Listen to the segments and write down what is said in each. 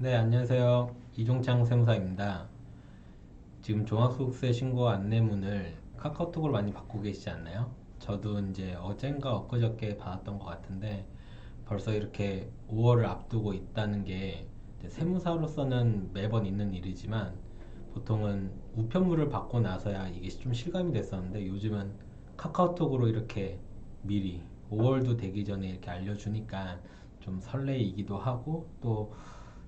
네, 안녕하세요. 이종창 세무사입니다. 지금 종합소득세 신고 안내문을 카카오톡으로 많이 받고 계시지 않나요? 저도 이제 어젠가 엊그저께 받았던 것 같은데 벌써 이렇게 5월을 앞두고 있다는 게 이제 세무사로서는 매번 있는 일이지만 보통은 우편물을 받고 나서야 이게 좀 실감이 됐었는데 요즘은 카카오톡으로 이렇게 미리 5월도 되기 전에 이렇게 알려주니까 좀 설레이기도 하고 또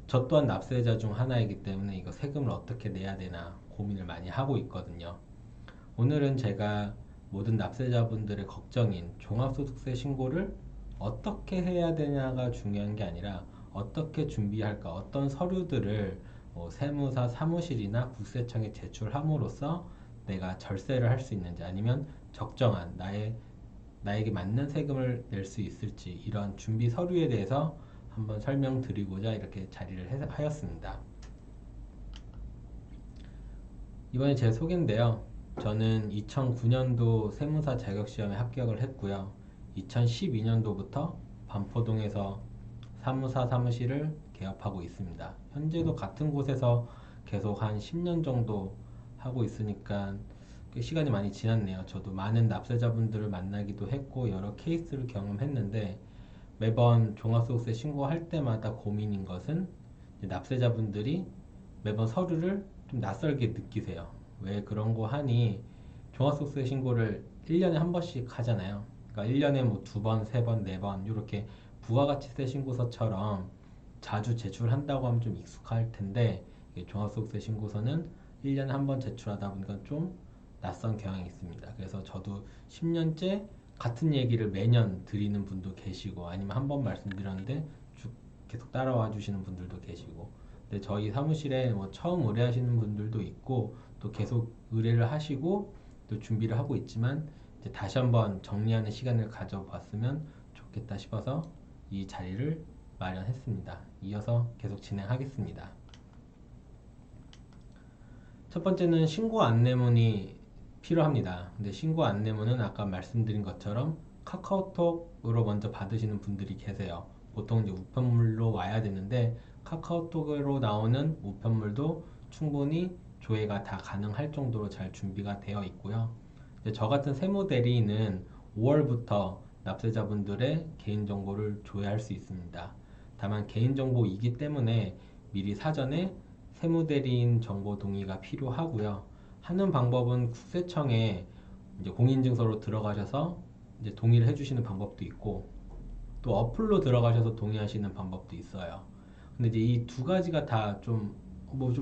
저 또한 납세자 중 하나이기 때문에 이거 세금을 어떻게 내야 되나 고민을 많이 하고 있거든요. 오늘은 제가 모든 납세자분들의 걱정인 종합소득세 신고를 어떻게 해야 되냐가 중요한 게 아니라 어떻게 준비할까, 어떤 서류들을 세무사 사무실이나 국세청에 제출함으로써 내가 절세를 할 수 있는지 아니면 적정한 나에게 맞는 세금을 낼 수 있을지 이런 준비 서류에 대해서 한번 설명드리고자 이렇게 자리를 하였습니다. 이번에 제 소개인데요. 저는 2009년도 세무사 자격시험에 합격을 했고요. 2012년도부터 반포동에서 사무사 사무실을 개업하고 있습니다. 현재도 같은 곳에서 계속 한 10년 정도 하고 있으니까 꽤 시간이 많이 지났네요. 저도 많은 납세자분들을 만나기도 했고 여러 케이스를 경험했는데 매번 종합소득세 신고할 때마다 고민인 것은 납세자분들이 매번 서류를 좀 낯설게 느끼세요. 왜 그런 거 하니 종합소득세 신고를 1년에 한 번씩 하잖아요. 그러니까 1년에 뭐 두 번, 세 번, 네 번 이렇게 부가가치세 신고서처럼 자주 제출한다고 하면 좀 익숙할 텐데 종합소득세 신고서는 1년에 한 번 제출하다 보니까 좀 낯선 경향이 있습니다. 그래서 저도 10년째 같은 얘기를 매년 드리는 분도 계시고 아니면 한 번 말씀드렸는데 계속 따라와 주시는 분들도 계시고 근데 저희 사무실에 뭐 처음 의뢰하시는 분들도 있고 또 계속 의뢰를 하시고 또 준비를 하고 있지만 이제 다시 한번 정리하는 시간을 가져봤으면 좋겠다 싶어서 이 자리를 마련했습니다. 이어서 계속 진행하겠습니다. 첫 번째는 신고 안내문이 필요합니다. 근데 신고 안내문은 아까 말씀드린 것처럼 카카오톡으로 먼저 받으시는 분들이 계세요. 보통 이제 우편물로 와야 되는데 카카오톡으로 나오는 우편물도 충분히 조회가 다 가능할 정도로 잘 준비가 되어 있고요. 저 같은 세무대리인은 5월부터 납세자분들의 개인정보를 조회할 수 있습니다. 다만 개인정보이기 때문에 미리 사전에 세무대리인 정보 동의가 필요하고요. 하는 방법은 국세청에 이제 공인증서로 들어가셔서 이제 동의를 해주시는 방법도 있고 또 어플로 들어가셔서 동의하시는 방법도 있어요. 근데 이제 이 두 가지가 다 좀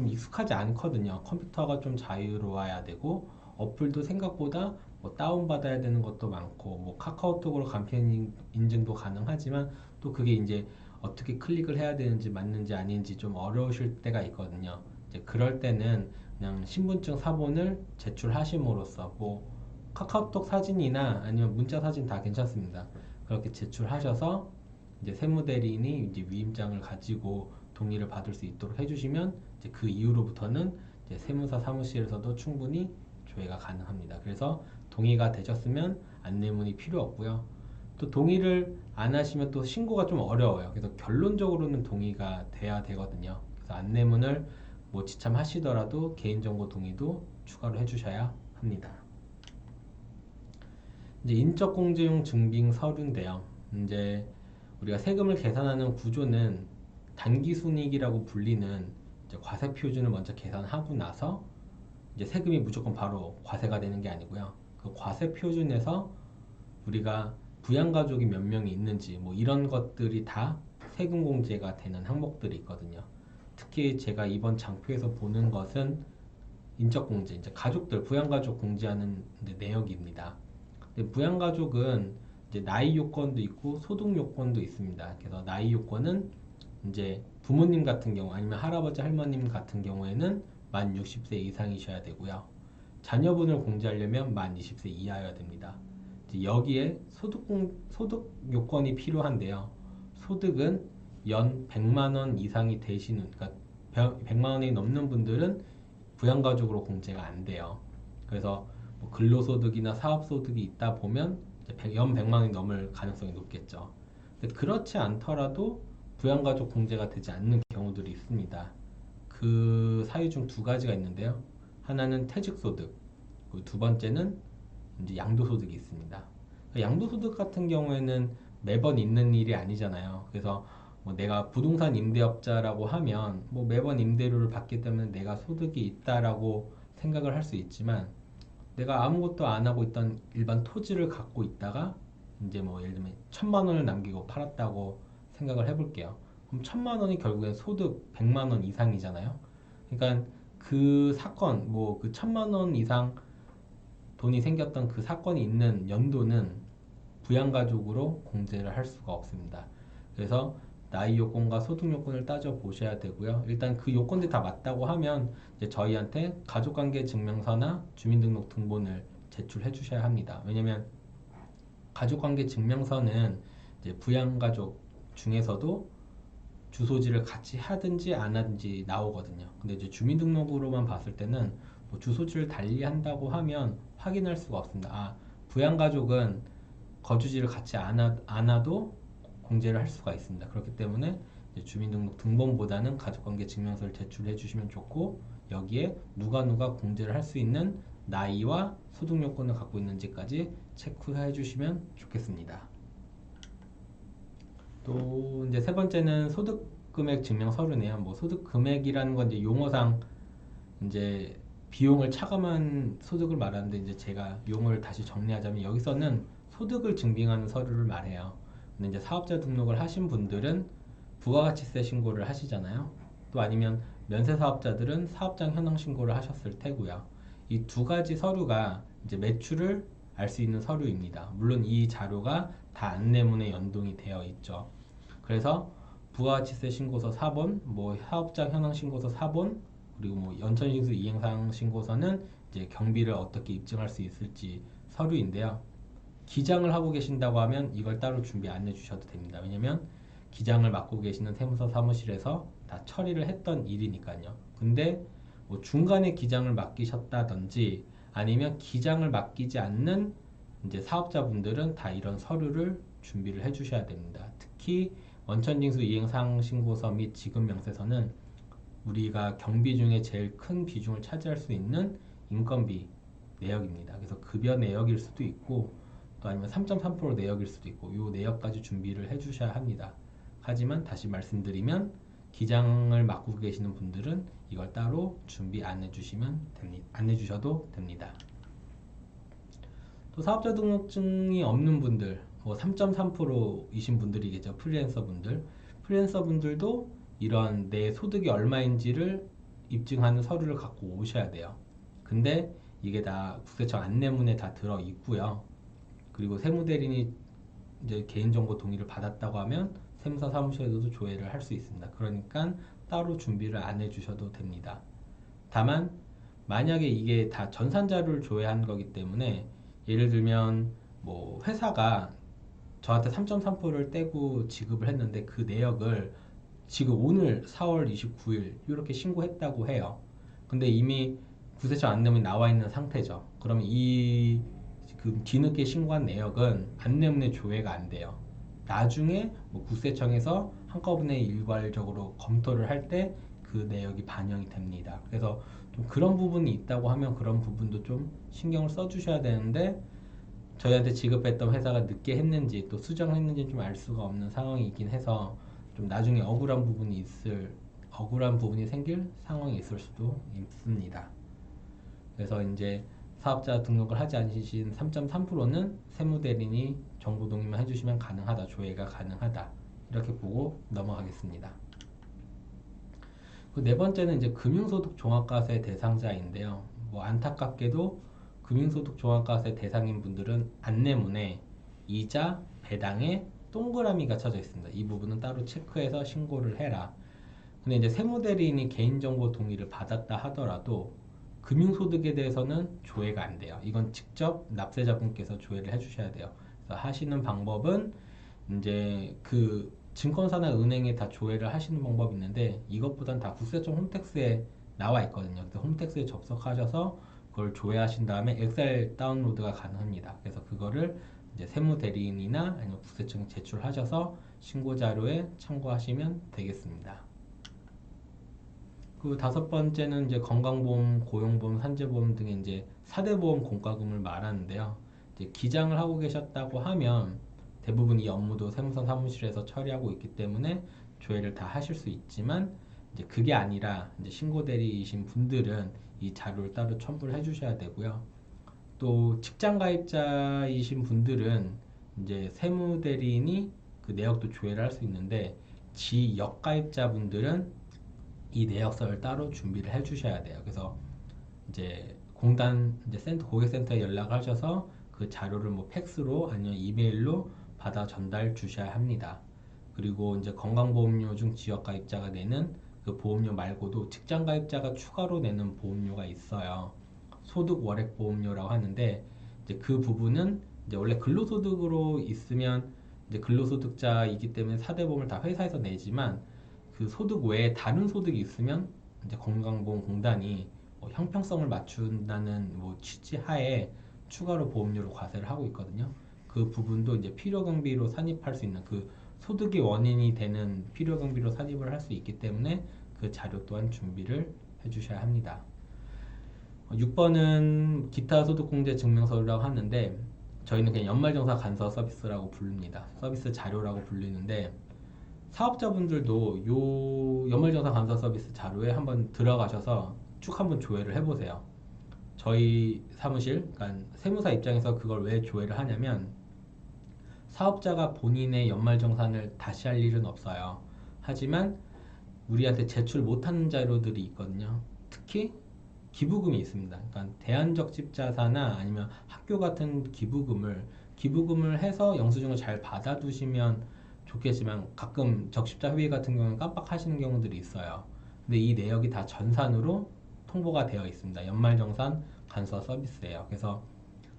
익숙하지 않거든요. 컴퓨터가 좀 자유로워야 되고 어플도 생각보다 뭐 다운받아야 되는 것도 많고 뭐 카카오톡으로 간편 인증도 가능하지만 또 그게 이제 어떻게 클릭을 해야 되는지 맞는지 아닌지 좀 어려우실 때가 있거든요. 이제 그럴 때는 그냥 신분증 사본을 제출하심으로써 뭐 카카오톡 사진이나 아니면 문자 사진 다 괜찮습니다. 그렇게 제출하셔서 이제 세무대리인이 이제 위임장을 가지고 동의를 받을 수 있도록 해주시면 이제 그 이후로부터는 이제 세무사 사무실에서도 충분히 조회가 가능합니다. 그래서 동의가 되셨으면 안내문이 필요 없고요. 또 동의를 안 하시면 또 신고가 좀 어려워요. 그래서 결론적으로는 동의가 돼야 되거든요. 그래서 안내문을 뭐 지참하시더라도 개인정보 동의도 추가로 해주셔야 합니다. 이제 인적공제용 증빙 서류인데요. 이제 우리가 세금을 계산하는 구조는 단기순이익이라고 불리는 이제 과세 표준을 먼저 계산하고 나서 이제 세금이 무조건 바로 과세가 되는 게 아니고요. 그 과세 표준에서 우리가 부양가족이 몇 명이 있는지 뭐 이런 것들이 다 세금 공제가 되는 항목들이 있거든요. 특히 제가 이번 장표에서 보는 것은 인적공제, 이제 가족들, 부양가족 공제하는 내역입니다. 근데 부양가족은 이제 나이 요건도 있고 소득 요건도 있습니다. 그래서 나이 요건은 이제 부모님 같은 경우 아니면 할아버지 할머님 같은 경우에는 만 60세 이상이셔야 되고요. 자녀분을 공제하려면 만 20세 이하여야 됩니다. 이제 여기에 소득 요건이 필요한데요. 소득은 연 100만 원 이상이 되시는 그러니까 100만 원이 넘는 분들은 부양가족으로 공제가 안 돼요. 그래서 뭐 근로소득이나 사업소득이 있다 보면 이제 연 100만 원이 넘을 가능성이 높겠죠. 근데 그렇지 않더라도 부양가족 공제가 되지 않는 경우들이 있습니다. 그 사유 중 두 가지가 있는데요. 하나는 퇴직소득, 그리고 두 번째는 이제 양도소득이 있습니다. 양도소득 같은 경우에는 매번 있는 일이 아니잖아요. 그래서 뭐 내가 부동산 임대업자라고 하면 뭐 매번 임대료를 받기 때문에 내가 소득이 있다라고 생각을 할 수 있지만, 내가 아무것도 안 하고 있던 일반 토지를 갖고 있다가 이제 뭐 예를 들면 1,000만 원을 남기고 팔았다고 생각을 해볼게요. 그럼 1,000만 원이 결국엔 소득 100만 원 이상이잖아요. 그러니까 그 사건, 뭐 그 1,000만 원 이상 돈이 생겼던 그 사건이 있는 연도는 부양가족으로 공제를 할 수가 없습니다. 그래서 나이 요건과 소득 요건을 따져 보셔야 되고요. 일단 그 요건들이 다 맞다고 하면 이제 저희한테 가족관계 증명서나 주민등록 등본을 제출해 주셔야 합니다. 왜냐면 가족관계 증명서는 이제 부양가족 중에서도 주소지를 같이 하든지 안 하든지 나오거든요. 근데 이제 주민등록으로만 봤을 때는 뭐 주소지를 달리 한다고 하면 확인할 수가 없습니다. 아, 부양가족은 거주지를 같이 안 와도 공제를 할 수가 있습니다. 그렇기 때문에 이제 주민등록 등본보다는 가족관계 증명서를 제출해 주시면 좋고, 여기에 누가 공제를 할 수 있는 나이와 소득 요건을 갖고 있는지까지 체크해 주시면 좋겠습니다. 또 이제 세 번째는 소득 금액 증명 서류네요. 뭐 소득 금액이라는 건 이제 용어상 이제 비용을 차감한 소득을 말하는데, 이제 제가 용어를 다시 정리하자면 여기서는 소득을 증빙하는 서류를 말해요. 근데 이제 사업자 등록을 하신 분들은 부가가치세 신고를 하시잖아요. 또 아니면 면세 사업자들은 사업장 현황 신고를 하셨을 테고요. 이 두 가지 서류가 이제 매출을 알 수 있는 서류입니다. 물론 이 자료가 다 안내문에 연동이 되어 있죠. 그래서 부가가치세 신고서 4본, 뭐 사업장 현황 신고서 4본, 그리고 뭐 연천인수 이행사항 신고서는 이제 경비를 어떻게 입증할 수 있을지 서류인데요. 기장을 하고 계신다고 하면 이걸 따로 준비 안 해주셔도 됩니다. 왜냐면 기장을 맡고 계시는 세무서 사무실에서 다 처리를 했던 일이니까요. 근데 뭐 중간에 기장을 맡기셨다든지 아니면 기장을 맡기지 않는 이제 사업자분들은 다 이런 서류를 준비를 해주셔야 됩니다. 특히 원천징수 이행사항 신고서 및 지급명세서는 우리가 경비 중에 제일 큰 비중을 차지할 수 있는 인건비 내역입니다. 그래서 급여 내역일 수도 있고, 또 아니면 3.3% 내역일 수도 있고, 이 내역까지 준비를 해주셔야 합니다. 하지만 다시 말씀드리면 기장을 맡고 계시는 분들은 이걸 따로 준비 안 해주셔도 됩니다. 또 사업자 등록증이 없는 분들, 뭐 3.3%이신 분들이겠죠. 프리랜서 분들도 이런 내 소득이 얼마인지를 입증하는 서류를 갖고 오셔야 돼요. 근데 이게 다 국세청 안내문에 다 들어 있고요. 그리고 세무대리인이 이제 개인정보 동의를 받았다고 하면 세무사 사무실에서도 조회를 할 수 있습니다. 그러니까 따로 준비를 안 해주셔도 됩니다. 다만 만약에 이게 다 전산자료를 조회한 거기 때문에, 예를 들면 뭐 회사가 저한테 3.3%를 떼고 지급을 했는데 그 내역을 지금 오늘 4월 29일 이렇게 신고했다고 해요. 근데 이미 구세청 안내문이 나와 있는 상태죠. 그러면 이 그 뒤늦게 신고한 내역은 안내문에 조회가 안 돼요. 나중에 뭐 국세청에서 한꺼번에 일괄적으로 검토를 할 때 그 내역이 반영이 됩니다. 그래서 좀 그런 부분이 있다고 하면 그런 부분도 좀 신경을 써주셔야 되는데, 저희한테 지급했던 회사가 늦게 했는지 또 수정했는지 좀 알 수가 없는 상황이긴 해서 좀 나중에 억울한 부분이 생길 상황이 있을 수도 있습니다. 그래서 이제 사업자 등록을 하지 않으신 3.3%는 세무대리인이 정보 동의만 해주시면 가능하다, 조회가 가능하다, 이렇게 보고 넘어가겠습니다. 그 네 번째는 이제 금융소득 종합과세 대상자인데요. 뭐 안타깝게도 금융소득 종합과세 대상인 분들은 안내문에 이자, 배당에 동그라미가 쳐져 있습니다. 이 부분은 따로 체크해서 신고를 해라. 근데 이제 세무대리인이 개인정보 동의를 받았다 하더라도 금융소득에 대해서는 조회가 안 돼요. 이건 직접 납세자분께서 조회를 해주셔야 돼요. 그래서 하시는 방법은 이제 그 증권사나 은행에 다 조회를 하시는 방법이 있는데, 이것보단 다 국세청 홈택스에 나와 있거든요. 그래서 홈택스에 접속하셔서 그걸 조회하신 다음에 엑셀 다운로드가 가능합니다. 그래서 그거를 이제 세무대리인이나 아니면 국세청 제출하셔서 신고 자료에 참고하시면 되겠습니다. 그 다섯 번째는 이제 건강보험, 고용보험, 산재보험 등의 이제 4대 보험 공과금을 말하는데요. 이제 기장을 하고 계셨다고 하면 대부분 이 업무도 세무서 사무실에서 처리하고 있기 때문에 조회를 다 하실 수 있지만 이제 그게 아니라 이제 신고 대리이신 분들은 이 자료를 따로 첨부를 해주셔야 되고요. 또 직장 가입자이신 분들은 이제 세무 대리인이 그 내역도 조회를 할 수 있는데 지역 가입자분들은 이 내역서를 따로 준비를 해 주셔야 돼요. 그래서 이제 공단 이제 고객센터에 연락을 하셔서 그 자료를 뭐 팩스로 아니면 이메일로 받아 전달 주셔야 합니다. 그리고 이제 건강보험료 중 지역 가입자가 내는 그 보험료 말고도 직장 가입자가 추가로 내는 보험료가 있어요. 소득 월액 보험료라고 하는데 이제 그 부분은 이제 원래 근로소득으로 있으면 이제 근로소득자이기 때문에 4대 보험을 다 회사에서 내지만 그 소득 외에 다른 소득이 있으면 이제 건강보험공단이 뭐 형평성을 맞춘다는 뭐 취지 하에 추가로 보험료로 과세를 하고 있거든요. 그 부분도 이제 필요경비로 산입할 수 있는 그 소득의 원인이 되는 필요경비로 산입을 할 수 있기 때문에 그 자료 또한 준비를 해주셔야 합니다. 6번은 기타 소득공제 증명서라고 하는데 저희는 그냥 연말정산 간서 서비스라고 부릅니다. 서비스 자료라고 불리는데 사업자분들도 요 연말정산 감사 서비스 자료에 한번 들어가셔서 쭉 한번 조회를 해보세요. 저희 사무실, 그러니까 세무사 입장에서 그걸 왜 조회를 하냐면 사업자가 본인의 연말정산을 다시 할 일은 없어요. 하지만 우리한테 제출 못하는 자료들이 있거든요. 특히 기부금이 있습니다. 그러니까 대안적집자사나 아니면 학교 같은 기부금을 해서 영수증을 잘 받아두시면 좋겠지만 가끔 적십자 회의 같은 경우는 깜빡하시는 경우들이 있어요. 근데 이 내역이 다 전산으로 통보가 되어 있습니다. 연말정산 간소화 서비스예요. 그래서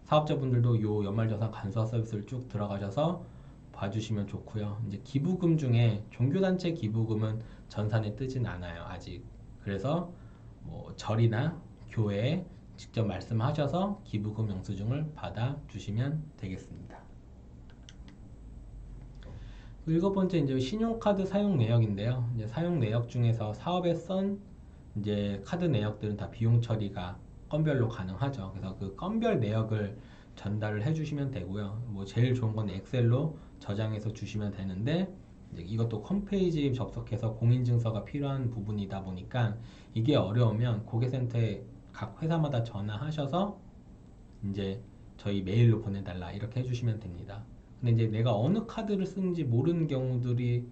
사업자분들도 이 연말정산 간소화 서비스를 쭉 들어가셔서 봐주시면 좋고요. 이제 기부금 중에 종교단체 기부금은 전산에 뜨진 않아요, 아직. 그래서 뭐 절이나 교회에 직접 말씀하셔서 기부금 영수증을 받아주시면 되겠습니다. 일곱 번째 이제 신용카드 사용 내역인데요. 이제 사용 내역 중에서 사업에 쓴 이제 카드 내역들은 다 비용 처리가 건별로 가능하죠. 그래서 그 건별 내역을 전달을 해주시면 되고요. 뭐 제일 좋은 건 엑셀로 저장해서 주시면 되는데 이제 이것도 홈페이지 접속해서 공인증서가 필요한 부분이다 보니까 이게 어려우면 고객센터에 각 회사마다 전화하셔서 이제 저희 메일로 보내달라 이렇게 해주시면 됩니다. 근데 이제 내가 어느 카드를 쓰는지 모르는 경우들이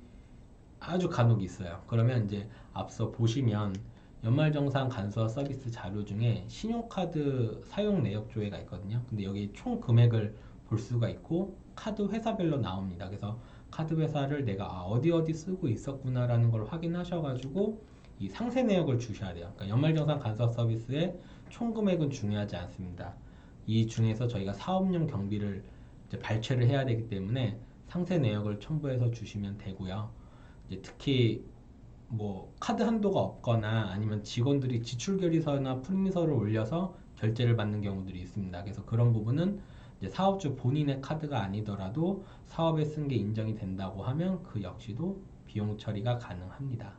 아주 간혹 있어요. 그러면 이제 앞서 보시면 연말정산 간소화 서비스 자료 중에 신용카드 사용 내역 조회가 있거든요. 근데 여기 총 금액을 볼 수가 있고 카드 회사별로 나옵니다. 그래서 카드 회사를 내가 어디 어디 쓰고 있었구나라는 걸 확인하셔가지고 이 상세 내역을 주셔야 돼요. 그러니까 연말정산 간소화 서비스의 총 금액은 중요하지 않습니다. 이 중에서 저희가 사업용 경비를 이제 발췌를 해야 되기 때문에 상세 내역을 첨부해서 주시면 되고요. 이제 특히 뭐 카드 한도가 없거나 아니면 직원들이 지출 결의서나 풀미서를 올려서 결제를 받는 경우들이 있습니다. 그래서 그런 부분은 이제 사업주 본인의 카드가 아니더라도 사업에 쓴 게 인정이 된다고 하면 그 역시도 비용 처리가 가능합니다.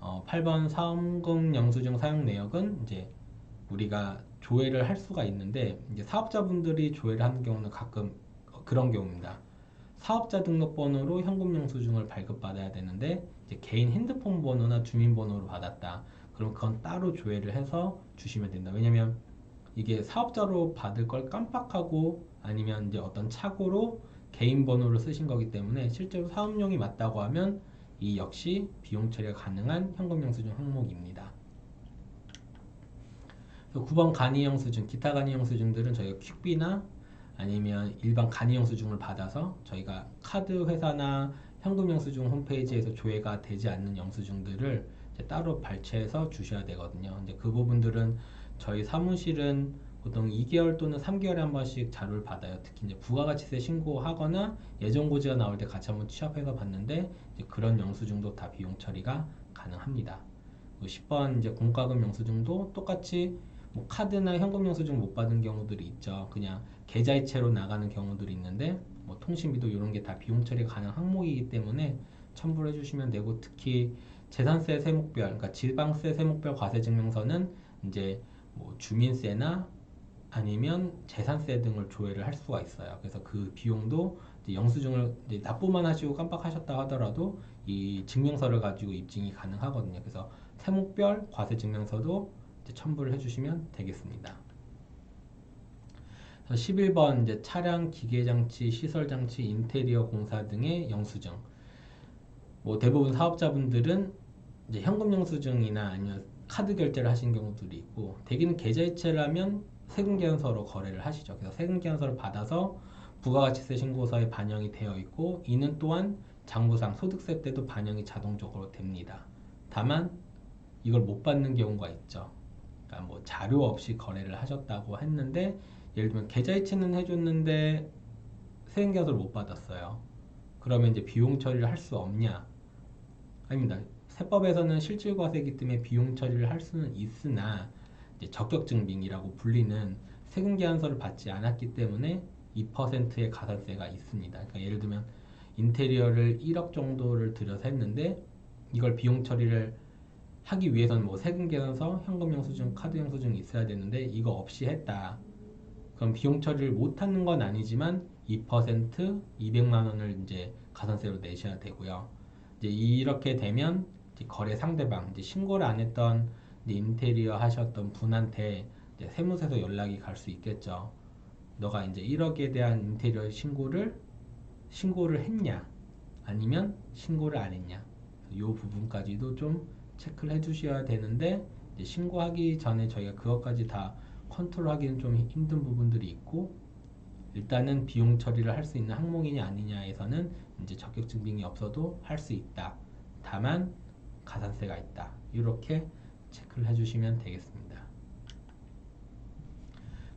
8번 사업금 영수증 사용 내역은 이제 우리가 조회를 할 수가 있는데 이제 사업자분들이 조회를 하는 경우는 가끔 그런 경우입니다. 사업자 등록번호로 현금 영수증을 발급받아야 되는데 이제 개인 핸드폰 번호나 주민번호로 받았다. 그럼 그건 따로 조회를 해서 주시면 된다. 왜냐면 이게 사업자로 받을 걸 깜빡하고 아니면 이제 어떤 착오로 개인 번호를 쓰신 거기 때문에 실제로 사업용이 맞다고 하면 이 역시 비용 처리가 가능한 현금 영수증 항목입니다. 9번 간이 영수증, 기타 간이 영수증들은 저희가 퀵비나 아니면 일반 간이 영수증을 받아서 저희가 카드 회사나 현금 영수증 홈페이지에서 조회가 되지 않는 영수증들을 이제 따로 발췌해서 주셔야 되거든요. 이제 그 부분들은 저희 사무실은 보통 2개월 또는 3개월에 한 번씩 자료를 받아요. 특히 이제 부가가치세 신고하거나 예정고지가 나올 때 같이 한번 취합해서 받는데 이제 그런 영수증도 다 비용 처리가 가능합니다. 10번 이제 공과금 영수증도 똑같이 뭐 카드나 현금 영수증 못 받은 경우들이 있죠. 그냥 계좌이체로 나가는 경우들이 있는데 뭐 통신비도 이런 게 다 비용 처리 가능한 항목이기 때문에 첨부를 해주시면 되고, 특히 재산세 세목별, 그러니까 지방세 세목별 과세증명서는 이제 뭐 주민세나 아니면 재산세 등을 조회를 할 수가 있어요. 그래서 그 비용도 이제 영수증을 이제 납부만 하시고 깜빡하셨다 하더라도 이 증명서를 가지고 입증이 가능하거든요. 그래서 세목별 과세증명서도 이제 첨부를 해주시면 되겠습니다. 11번 이제 차량, 기계장치, 시설장치, 인테리어 공사 등의 영수증. 뭐 대부분 사업자분들은 이제 현금 영수증이나 아니면 카드 결제를 하신 경우들이 있고, 대개는 계좌이체를 하면 세금계산서로 거래를 하시죠. 그래서 세금계산서를 받아서 부가가치세 신고서에 반영이 되어 있고, 이는 또한 장부상 소득세 때도 반영이 자동적으로 됩니다. 다만 이걸 못 받는 경우가 있죠. 그러니까 뭐 자료 없이 거래를 하셨다고 했는데, 예를 들면 계좌이체는 해줬는데 세금계산서를 못 받았어요. 그러면 이제 비용 처리를 할 수 없냐? 아닙니다. 세법에서는 실질과세이기 때문에 비용 처리를 할 수는 있으나, 이제 적격증빙이라고 불리는 세금계산서를 받지 않았기 때문에 2%의 가산세가 있습니다. 그러니까 예를 들면 인테리어를 1억 정도를 들여서 했는데, 이걸 비용 처리를 하기 위해서는 뭐 세금계산서, 현금영수증, 카드영수증이 있어야 되는데 이거 없이 했다. 그럼 비용 처리를 못하는 건 아니지만 2% 200만 원을 이제 가산세로 내셔야 되고요. 이제 이렇게 되면 이제 거래 상대방, 이제 신고를 안 했던 이제 인테리어 하셨던 분한테 이제 세무서에서 연락이 갈 수 있겠죠. 너가 이제 1억에 대한 인테리어 신고를 했냐, 아니면 신고를 안 했냐, 이 부분까지도 좀 체크를 해주셔야 되는데, 이제 신고하기 전에 저희가 그것까지 다 컨트롤하기는 좀 힘든 부분들이 있고, 일단은 비용 처리를 할 수 있는 항목이냐 아니냐에서는 이제 적격증빙이 없어도 할 수 있다. 다만 가산세가 있다. 이렇게 체크를 해주시면 되겠습니다.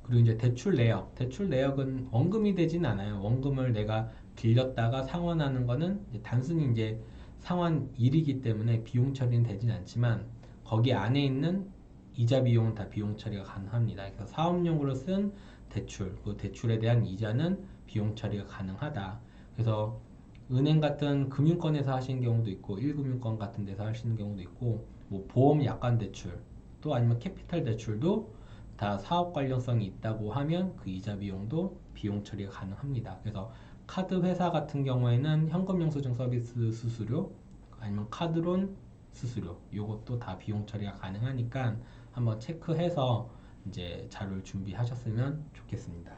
그리고 이제 대출 내역. 대출 내역은 원금이 되진 않아요. 원금을 내가 빌렸다가 상환하는 거는 이제 단순히 이제 상환 일이기 때문에 비용 처리는 되진 않지만, 거기 안에 있는 이자 비용은 다 비용 처리가 가능합니다. 그래서 사업용으로 쓴 대출, 그 대출에 대한 이자는 비용 처리가 가능하다. 그래서 은행 같은 금융권에서 하시는 경우도 있고, 1금융권 같은 데서 하시는 경우도 있고, 뭐 보험 약관 대출, 또 아니면 캐피탈 대출도 다 사업 관련성이 있다고 하면 그 이자 비용도 비용 처리가 가능합니다. 그래서 카드 회사 같은 경우에는 현금 영수증 서비스 수수료, 아니면 카드론 수수료, 이것도 다 비용 처리가 가능하니까 한번 체크해서 이제 자료를 준비하셨으면 좋겠습니다.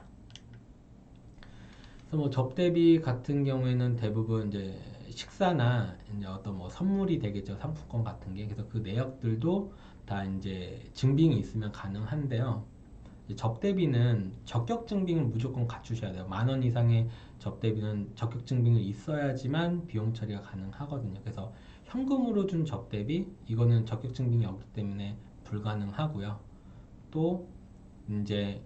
그래서 뭐 접대비 같은 경우에는 대부분 이제 식사나 이제 어떤 뭐 선물이 되겠죠. 상품권 같은 게. 그래서 그 내역들도 다 이제 증빙이 있으면 가능한데요. 접대비는 적격증빙을 무조건 갖추셔야 돼요. 10,000원 이상의 접대비는 적격증빙이 있어야지만 비용 처리가 가능하거든요. 그래서 현금으로 준 접대비, 이거는 적격증빙이 없기 때문에 불가능하고요. 또 이제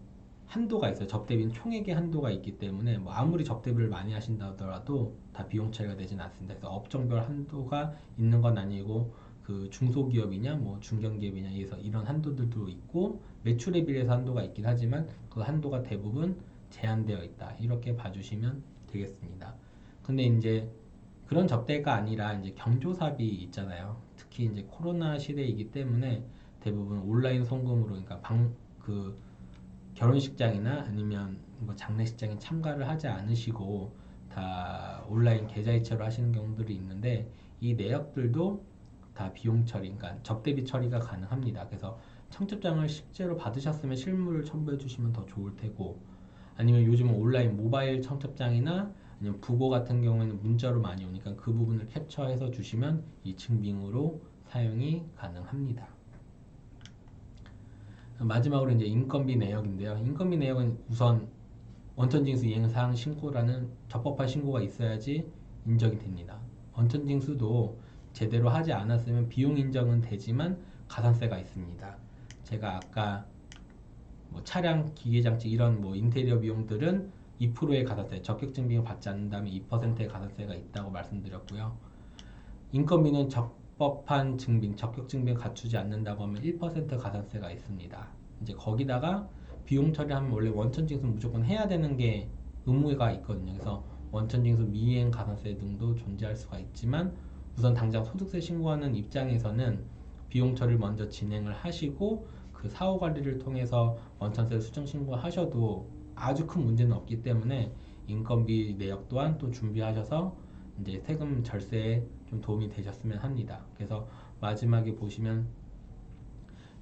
한도가 있어요. 접대비는 총액의 한도가 있기 때문에 뭐 아무리 접대비를 많이 하신다 하더라도 다 비용 처리가 되진 않습니다. 그래서 업종별 한도가 있는 건 아니고, 그 중소기업이냐 뭐 중견기업이냐 해서 이런 한도들도 있고, 매출에 비례해서 한도가 있긴 하지만 그 한도가 대부분 제한되어 있다. 이렇게 봐주시면 되겠습니다. 근데 이제 그런 접대가 아니라 이제 경조사비 있잖아요. 특히 이제 코로나 시대이기 때문에 대부분 온라인 송금으로, 그러니까 그 결혼식장이나 아니면 뭐 장례식장에 참가를 하지 않으시고 다 온라인 계좌이체로 하시는 경우들이 있는데, 이 내역들도 다 비용 처리, 그러니까 접대비 처리가 가능합니다. 그래서 청첩장을 실제로 받으셨으면 실물을 첨부해 주시면 더 좋을 테고, 아니면 요즘은 온라인 모바일 청첩장이나 아니면 부고 같은 경우에는 문자로 많이 오니까 그 부분을 캡처해서 주시면 이 증빙으로 사용이 가능합니다. 마지막으로 이제 인건비 내역인데요. 인건비 내역은 우선 원천징수 이행사항 신고라는 적법한 신고가 있어야지 인정이 됩니다. 원천징수도 제대로 하지 않았으면 비용 인정은 되지만 가산세가 있습니다. 제가 아까 뭐 차량, 기계장치 이런 뭐 인테리어 비용들은 2%의 가산세, 적격증빙을 받지 않는다면 2%의 가산세가 있다고 말씀드렸고요. 인건비는 적법한 증빙, 적격증빙을 갖추지 않는다고 하면 1% 가산세가 있습니다. 이제 거기다가 비용 처리하면 원래 원천징수 무조건 해야 되는 게 의무가 있거든요. 그래서 원천징수 미이행 가산세 등도 존재할 수가 있지만 우선 당장 소득세 신고하는 입장에서는 비용 처리를 먼저 진행을 하시고 그 사후 관리를 통해서 원천세 수정 신고하셔도 아주 큰 문제는 없기 때문에 인건비 내역 또한 또 준비하셔서 이제 세금 절세에 좀 도움이 되셨으면 합니다. 그래서 마지막에 보시면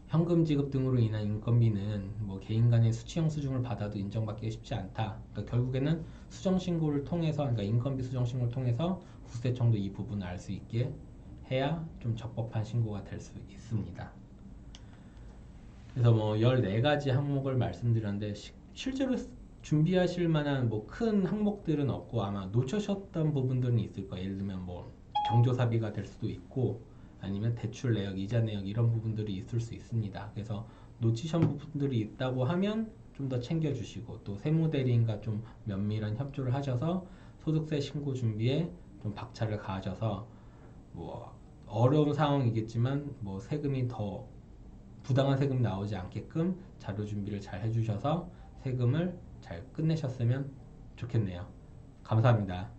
현금 지급 등으로 인한 인건비는 뭐 개인 간의 수치형 수중을 받아도 인정받기 쉽지 않다. 그러니까 결국에는 수정 신고를 통해서, 그러니까 인건비 수정 신고를 통해서 국세청도 이 부분을 알 수 있게 해야 좀 적법한 신고가 될 수 있습니다. 그래서 뭐 14가지 항목을 말씀드렸는데 실제로 준비하실 만한 뭐 큰 항목들은 없고 아마 놓치셨던 부분들은 있을 거예요. 예를 들면 뭐 경조사비가 될 수도 있고 아니면 대출 내역, 이자 내역 이런 부분들이 있을 수 있습니다. 그래서 놓치신 부분들이 있다고 하면 좀 더 챙겨주시고 또 세무대리인과 좀 면밀한 협조를 하셔서 소득세 신고 준비에 좀 박차를 가하셔서 뭐 어려운 상황이겠지만 뭐 세금이 더 부당한 세금이 나오지 않게끔 자료 준비를 잘 해주셔서 세금을 잘 끝내셨으면 좋겠네요. 감사합니다.